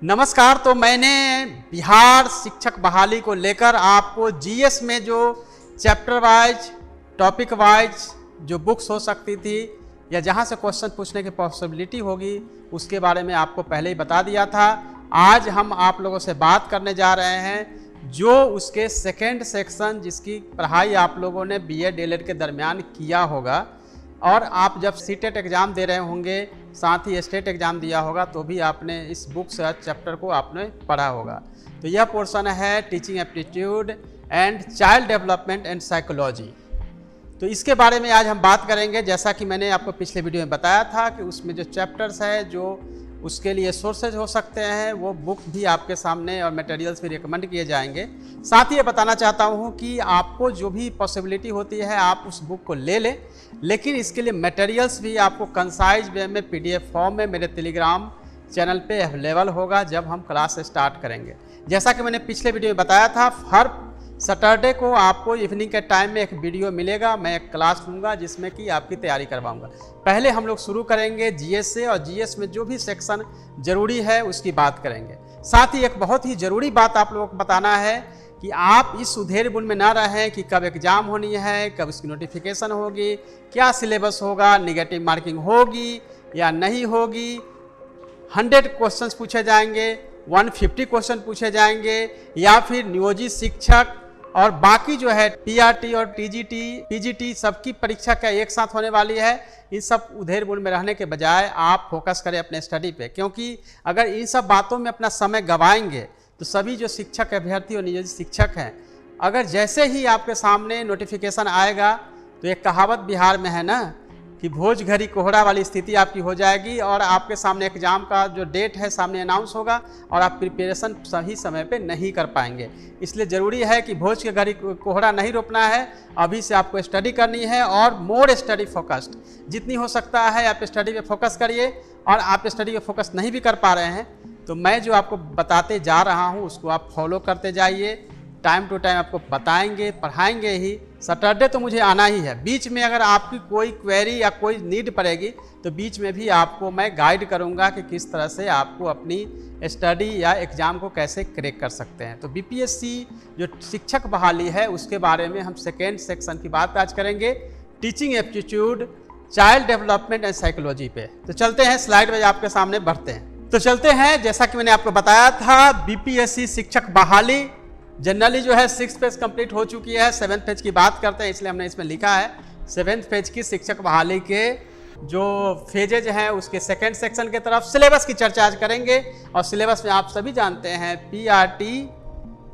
नमस्कार। तो मैंने बिहार शिक्षक बहाली को लेकर आपको जीएस में जो चैप्टर वाइज टॉपिक वाइज जो बुक्स हो सकती थी या जहां से क्वेश्चन पूछने की पॉसिबिलिटी होगी उसके बारे में आपको पहले ही बता दिया था। आज हम आप लोगों से बात करने जा रहे हैं जो उसके सेकेंड सेक्शन जिसकी पढ़ाई आप लोगों ने बीए डीएलएड के दरमियान किया होगा और आप जब सीटेट एग्ज़ाम दे रहे होंगे साथ ही स्टेट एग्ज़ाम दिया होगा तो भी आपने इस बुक से चैप्टर को आपने पढ़ा होगा। तो यह पोर्शन है teaching aptitude and child development and psychology. तो इसके बारे में आज हम बात करेंगे। जैसा कि मैंने आपको पिछले वीडियो में बताया था कि उसमें जो चैप्टर्स है जो उसके लिए सोर्सेज हो सकते हैं वो बुक भी आपके सामने और मटेरियल्स भी रिकमेंड किए जाएंगे। साथ ही ये बताना चाहता हूँ कि आपको जो भी पॉसिबिलिटी होती है आप उस बुक को ले लें, लेकिन इसके लिए मटेरियल्स भी आपको कंसाइज वे में पीडीएफ फॉर्म में मेरे टेलीग्राम चैनल पे अवेलेबल होगा जब हम क्लास स्टार्ट करेंगे। जैसा कि मैंने पिछले वीडियो में बताया था, हर सैटरडे को आपको इवनिंग के टाइम में एक वीडियो मिलेगा, मैं एक क्लास लूँगा जिसमें कि आपकी तैयारी करवाऊँगा। पहले हम लोग शुरू करेंगे जीएस से और जीएस में जो भी सेक्शन जरूरी है उसकी बात करेंगे। साथ ही एक बहुत ही ज़रूरी बात आप लोगों को बताना है कि आप इस उधेड़ बुन में ना रहें कि कब एग्ज़ाम होनी है, कब इसकी नोटिफिकेशन होगी, क्या सिलेबस होगा, निगेटिव मार्किंग होगी या नहीं होगी, 100 क्वेश्चंस पूछे जाएंगे, 150 क्वेश्चन पूछे जाएंगे या फिर नियोजित शिक्षक और बाकी जो है पीआरटी और टीजीटी पीजीटी सबकी परीक्षा क्या एक साथ होने वाली है। इन सब उधेड़ बुन में रहने के बजाय आप फोकस करें अपने स्टडी पे, क्योंकि अगर इन सब बातों में अपना समय गंवाएंगे तो सभी जो शिक्षक अभ्यर्थी और नियोजित शिक्षक हैं, अगर जैसे ही आपके सामने नोटिफिकेशन आएगा तो एक कहावत बिहार में है ना कि भोज घरी कोहरा वाली स्थिति आपकी हो जाएगी और आपके सामने एग्जाम का जो डेट है सामने अनाउंस होगा और आप प्रिपरेशन सही समय पे नहीं कर पाएंगे। इसलिए ज़रूरी है कि भोज के घरी कोहरा नहीं रोपना है, अभी से आपको स्टडी करनी है और मोर स्टडी फोकस्ड जितनी हो सकता है आप स्टडी पे फोकस करिए। और आप स्टडी पे फोकस नहीं भी कर पा रहे हैं तो मैं जो आपको बताते जा रहा हूँ उसको आप फॉलो करते जाइए। टाइम टू टाइम आपको बताएंगे पढ़ाएंगे ही। सैटरडे तो मुझे आना ही है, बीच में अगर आपकी कोई क्वेरी या कोई नीड पड़ेगी तो बीच में भी आपको मैं गाइड करूंगा कि किस तरह से आपको अपनी स्टडी या एग्ज़ाम को कैसे क्रैक कर सकते हैं। तो बीपीएससी जो शिक्षक बहाली है उसके बारे में हम सेकेंड सेक्शन की बात आज करेंगे, teaching aptitude child development and psychology पे। तो चलते हैं, स्लाइड में आपके सामने बढ़ते हैं। तो चलते हैं, जैसा कि मैंने आपको बताया था बीपीएससी शिक्षक बहाली जनरली जो है 6 पेज कंप्लीट हो चुकी है, 7th पेज की बात करते हैं इसलिए हमने इसमें लिखा है 7th पेज की शिक्षक बहाली के जो फेजेज हैं उसके सेकेंड सेक्शन के तरफ सिलेबस की चर्चा आज करेंगे। और सिलेबस में आप सभी जानते हैं पीआरटी,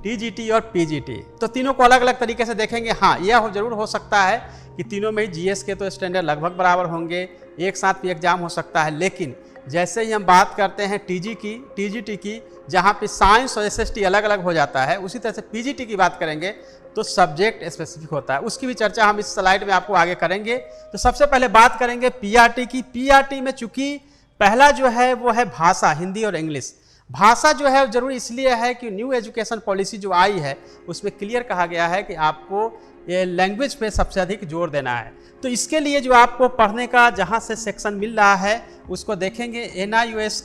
टीजीटी और पीजीटी, तो तीनों को अलग अलग तरीके से देखेंगे। हाँ, यह जरूर हो सकता है कि तीनों में ही जीएस के तो स्टैंडर्ड लगभग बराबर होंगे, एक साथ भी एग्जाम हो सकता है, लेकिन जैसे ही हम बात करते हैं टीजीटी की जहाँ पे साइंस और एसएसटी अलग अलग हो जाता है, उसी तरह से पीजीटी की बात करेंगे तो सब्जेक्ट स्पेसिफिक होता है। उसकी भी चर्चा हम इस स्लाइड में आपको आगे करेंगे। तो सबसे पहले बात करेंगे पीआरटी की। पीआरटी में चूंकि पहला जो है वो है भाषा, हिंदी और इंग्लिश। भाषा जो है जरूरी इसलिए है कि न्यू एजुकेशन पॉलिसी जो आई है उसमें क्लियर कहा गया है कि आपको ये लैंग्वेज पे सबसे अधिक जोर देना है। तो इसके लिए जो आपको पढ़ने का जहाँ से सेक्शन मिल रहा है उसको देखेंगे। एनआईयूएस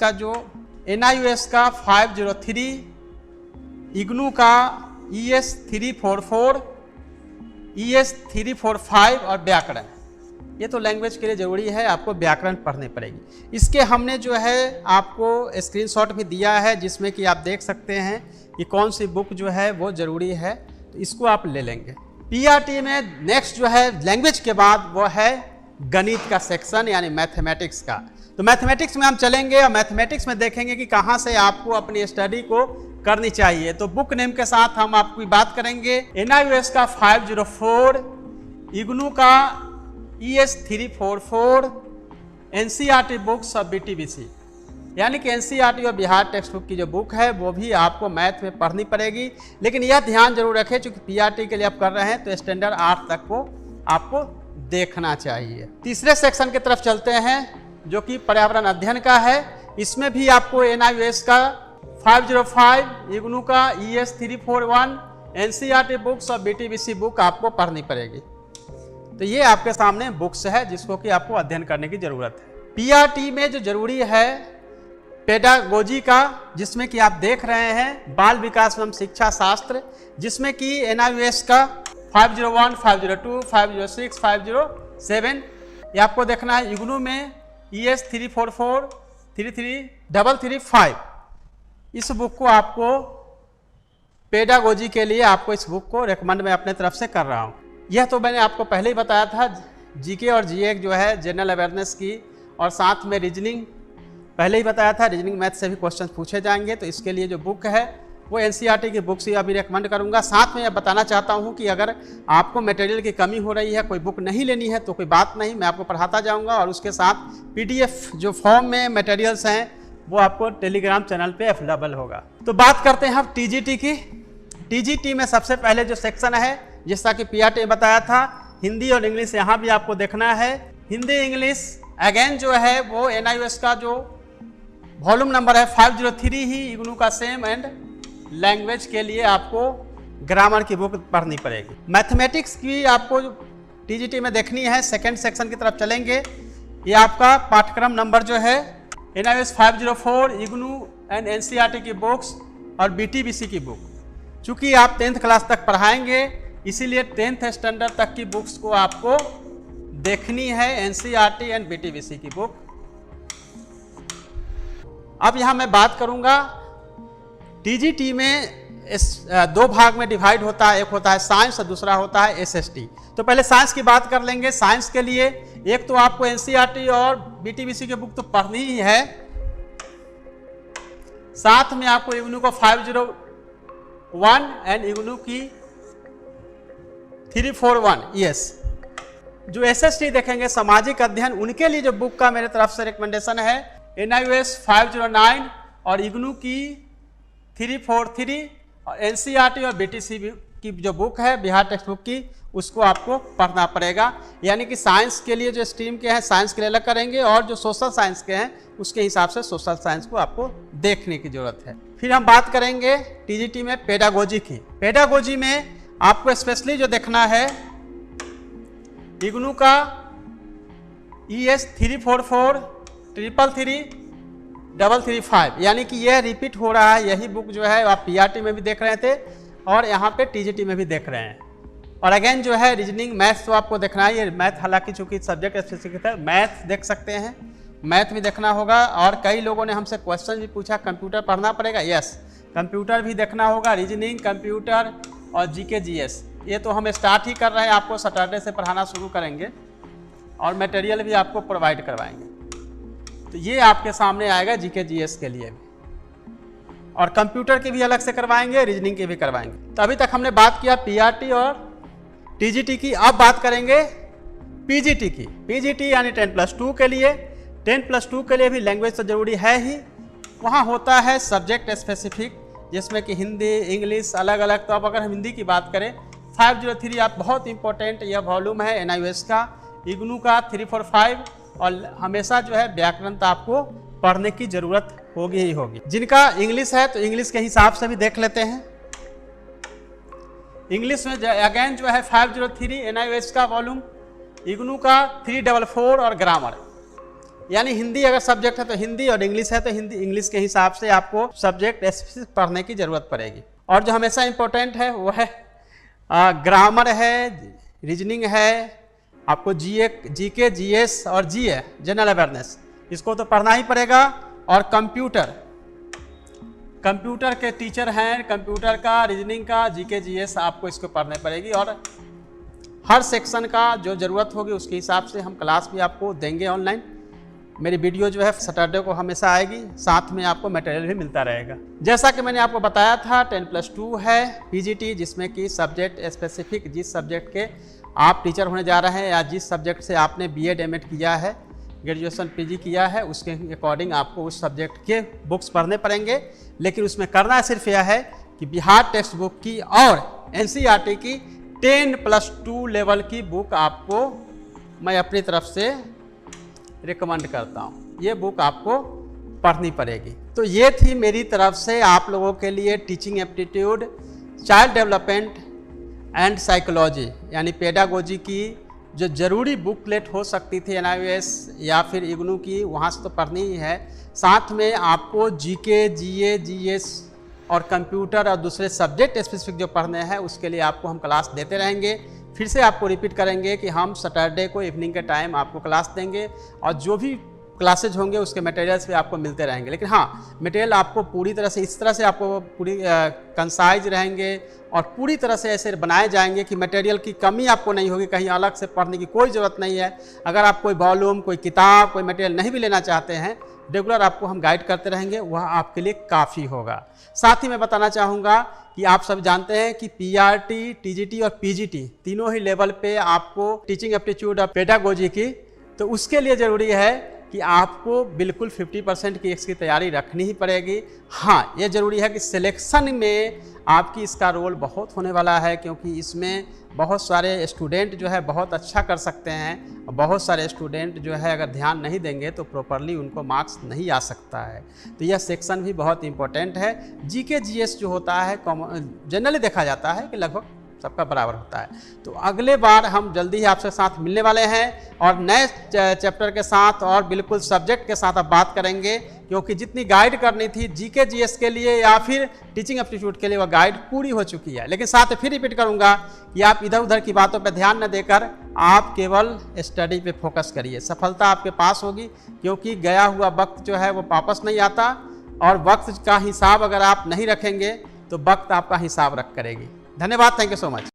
का 503, इग्नू का ES 344, ES 345 और व्याकरण। ये तो लैंग्वेज के लिए ज़रूरी है, आपको व्याकरण पढ़नी पड़ेगी। इसके हमने जो है आपको स्क्रीनशॉट भी दिया है जिसमें कि आप देख सकते हैं कि कौन सी बुक जो है वो ज़रूरी है, तो इसको आप ले लेंगे। पीआरटी में नेक्स्ट जो है लैंग्वेज के बाद वो है गणित का सेक्शन यानी मैथमेटिक्स का। तो मैथमेटिक्स में हम चलेंगे और मैथमेटिक्स में देखेंगे कि कहाँ से आपको अपनी स्टडी को करनी चाहिए। तो बुक नेम के साथ हम आपकी बात करेंगे। एनआईयूएस का 504, इग्नू का ES 344, एनसीईआरटी बुक्स और बीटीबीसी यानी कि एनसीईआरटी और बिहार टेक्स्ट बुक की जो बुक है वो भी आपको मैथ में पढ़नी पड़ेगी। लेकिन यह ध्यान जरूर रखें चूंकि पीआरटी के लिए आप कर रहे हैं तो स्टैंडर्ड 8 तक को आपको देखना चाहिए। तीसरे सेक्शन की तरफ चलते हैं जो कि पर्यावरण अध्ययन का है। इसमें भी आपको एनआईयूएस का 505, इग्नू का ES 341, एनसीईआरटी बुक्स और बीटीबीसी बुक आपको पढ़नी पड़ेगी। तो ये आपके सामने बुक्स है जिसको कि आपको अध्ययन करने की जरूरत है। पीआरटी में जो जरूरी है पेडागोजी का, जिसमें कि आप देख रहे हैं बाल विकास एवं शिक्षा शास्त्र, जिसमें कि NIOS का 501, 502, 506, 507 ये आपको देखना है। इग्नू में ES 344, 33335 इस बुक को आपको पेडागोजी के लिए आपको इस बुक को रेकमेंड मैं अपने तरफ से कर रहा हूँ। यह तो मैंने आपको पहले ही बताया था, जीके और जीए जो है जनरल अवेयरनेस की, और साथ में रीजनिंग पहले ही बताया था, रीजनिंग मैथ से भी क्वेश्चन पूछे जाएंगे। तो इसके लिए जो बुक है वो NCERT की बुक्स ही अभी रेकमेंड करूंगा। साथ में यह बताना चाहता हूं कि अगर आपको मटेरियल की कमी हो रही है, कोई बुक नहीं लेनी है तो कोई बात नहीं, मैं आपको पढ़ाता जाऊंगा, और उसके साथ PDF जो फॉर्म में मटेरियल्स हैं वो आपको टेलीग्राम चैनल पे अवेलेबल होगा। तो बात करते हैं हम TGT की। TGT में सबसे पहले जो सेक्शन है, जैसा कि PRT में बताया था, हिंदी और इंग्लिश यहाँ भी आपको देखना है। हिंदी इंग्लिश अगेन जो है वो NIOS का जो वॉल्यूम नंबर है 503 ही इग्नू का सेम, एंड लैंग्वेज के लिए आपको ग्रामर की बुक पढ़नी पड़ेगी। मैथमेटिक्स की आपको TGT में देखनी है, सेकंड सेक्शन की तरफ चलेंगे। ये आपका पाठ्यक्रम नंबर जो है NIOS 504 इग्नू एंड NCERT की बुक्स और BTBC की बुक। चूंकि आप 10th क्लास तक पढ़ाएंगे, इसीलिए 10th स्टैंडर्ड तक की बुक्स को आपको देखनी है, NCERT एंड BTBC की बुक। अब यहां मैं बात करूंगा TGT में दो भाग में डिवाइड होता है, एक होता है साइंस और दूसरा होता है SST। तो पहले साइंस की बात कर लेंगे। साइंस के लिए एक तो आपको NCERT और BTBC की बुक तो पढ़नी ही है, साथ में आपको इग्नू को 501 एंड इग्नू की 341 यस। जो SST देखेंगे सामाजिक अध्ययन, उनके लिए जो बुक का मेरे तरफ से रिकमेंडेशन है NIOS 509 और इग्नू की 343 और NCERT और BTC की जो बुक है बिहार टेक्स्ट बुक की, उसको आपको पढ़ना पड़ेगा। यानी कि साइंस के लिए जो स्ट्रीम के हैं साइंस के लिए अलग करेंगे, और जो सोशल साइंस के हैं उसके हिसाब से सोशल साइंस को आपको देखने की जरूरत है। फिर हम बात करेंगे TGT में पेडागोजी की। पेडागोजी में आपको स्पेशली जो देखना है इग्नू का ES 344, 333, 335, यानी कि यह रिपीट हो रहा है। यही बुक जो है आप PRT में भी देख रहे थे और यहाँ पे TGT में भी देख रहे हैं। और अगेन जो है रीजनिंग मैथ्स तो आपको देखना है। ये मैथ हालांकि चूंकि सब्जेक्ट स्पेसिफिक है, मैथ देख सकते हैं, मैथ भी देखना होगा। और कई लोगों ने हमसे क्वेश्चन भी पूछा, कंप्यूटर पढ़ना पड़ेगा? यस, कंप्यूटर भी देखना होगा, रीजनिंग, कंप्यूटर और GK GS। ये तो हम स्टार्ट ही कर रहे हैं, आपको सैटरडे से पढ़ाना शुरू करेंगे और मटेरियल भी आपको प्रोवाइड करवाएंगे। तो ये आपके सामने आएगा GK GS के लिए भी, और कंप्यूटर की भी अलग से करवाएंगे, रीजनिंग की भी करवाएंगे। तो अभी तक हमने बात किया PRT और TGT की। अब बात करेंगे PGT की। PGT यानी 10+2 के लिए। 10+2 के लिए भी लैंग्वेज तो जरूरी है ही। वहाँ होता है सब्जेक्ट स्पेसिफिक, जिसमें कि हिंदी, इंग्लिश अलग अलग। तो अब अगर हम हिंदी की बात करें, 503 आप बहुत इंपॉर्टेंट यह वॉल्यूम है NIOS का, इग्नू का 345, और हमेशा जो है व्याकरण तो आपको पढ़ने की जरूरत होगी ही होगी। जिनका इंग्लिश है तो इंग्लिश के हिसाब से भी देख लेते हैं। इंग्लिश में अगेन जो है 503 NIOS का वॉल्यूम, इग्नू का 344 और ग्रामर। यानी हिंदी अगर सब्जेक्ट है तो हिंदी, और इंग्लिश है तो हिंदी, इंग्लिश के हिसाब से आपको सब्जेक्ट स्पेसिफिक पढ़ने की जरूरत पड़ेगी। और जो हमेशा इंपॉर्टेंट है वो है ग्रामर है, रीजनिंग है, आपको GK GS और GA जनरल अवेयरनेस, इसको तो पढ़ना ही पड़ेगा। और कंप्यूटर के टीचर हैं, कंप्यूटर का, रीजनिंग का, GK GS आपको इसको पढ़ने पड़ेगी। और हर सेक्शन का जो ज़रूरत होगी उसके हिसाब से हम क्लास भी आपको देंगे ऑनलाइन। मेरी वीडियो जो है सैटरडे को हमेशा आएगी, साथ में आपको मटेरियल भी मिलता रहेगा। जैसा कि मैंने आपको बताया था 10+2 है PGT, जिसमें कि सब्जेक्ट स्पेसिफिक, जिस सब्जेक्ट के आप टीचर होने जा रहे हैं या जिस सब्जेक्ट से आपने BEd MAd किया है, ग्रेजुएशन PG किया है, उसके अकॉर्डिंग आपको उस सब्जेक्ट के बुक्स पढ़ने पड़ेंगे। लेकिन उसमें करना सिर्फ यह है कि बिहार टेक्स्ट बुक की और NCERT की 10+2 लेवल की बुक आपको मैं अपनी तरफ से रिकमेंड करता हूँ। ये बुक आपको पढ़नी पड़ेगी। तो ये थी मेरी तरफ से आप लोगों के लिए teaching aptitude, child development and psychology यानी पेडागोजी की जो ज़रूरी बुकलेट हो सकती थी NIOS या फिर इग्नू की, वहाँ से तो पढ़नी ही है। साथ में आपको GK, GA, GS और कंप्यूटर और दूसरे सब्जेक्ट स्पेसिफिक जो पढ़ने हैं उसके लिए आपको हम क्लास देते रहेंगे। फिर से आपको रिपीट करेंगे कि हम सैटरडे को इवनिंग के टाइम आपको क्लास देंगे और जो भी क्लासेज होंगे उसके मटेरियल्स भी आपको मिलते रहेंगे। लेकिन हाँ, मटेरियल आपको पूरी तरह से इस तरह से आपको पूरी कंसाइज रहेंगे और पूरी तरह से ऐसे बनाए जाएंगे कि मटेरियल की कमी आपको नहीं होगी, कहीं अलग से पढ़ने की कोई ज़रूरत नहीं है। अगर आप कोई वॉल्यूम, कोई किताब, कोई मटेरियल नहीं भी लेना चाहते हैं, रेगुलर आपको हम गाइड करते रहेंगे, वह आपके लिए काफ़ी होगा। साथ ही मैं बताना चाहूँगा कि आप सब जानते हैं कि PRT, TGT और PGT तीनों ही लेवल पे आपको टीचिंग एप्टीट्यूड और पेडागोजी की, तो उसके लिए ज़रूरी है कि आपको बिल्कुल 50% की इसकी तैयारी रखनी ही पड़ेगी। हाँ, ये ज़रूरी है कि सिलेक्शन में आपकी इसका रोल बहुत होने वाला है, क्योंकि इसमें बहुत सारे स्टूडेंट जो है बहुत अच्छा कर सकते हैं और बहुत सारे स्टूडेंट जो है अगर ध्यान नहीं देंगे तो प्रॉपरली उनको मार्क्स नहीं आ सकता है। तो यह सेक्शन भी बहुत इम्पोर्टेंट है। GK GS जो होता है जनरली देखा जाता है कि लगभग सबका बराबर होता है। तो अगले बार हम जल्दी ही आपसे साथ मिलने वाले हैं और नए चैप्टर के साथ और बिल्कुल सब्जेक्ट के साथ अब बात करेंगे, क्योंकि जितनी गाइड करनी थी GK GS के लिए या फिर टीचिंग एप्टीट्यूड के लिए वह गाइड पूरी हो चुकी है। लेकिन साथ ही फिर रिपीट करूंगा कि आप इधर उधर की बातों पर ध्यान न देकर आप केवल स्टडी पे फोकस करिए, सफलता आपके पास होगी। क्योंकि गया हुआ वक्त जो है वो वापस नहीं आता और वक्त का हिसाब अगर आप नहीं रखेंगे तो वक्त आपका हिसाब रख करेगी। धन्यवाद, थैंक यू सो मच।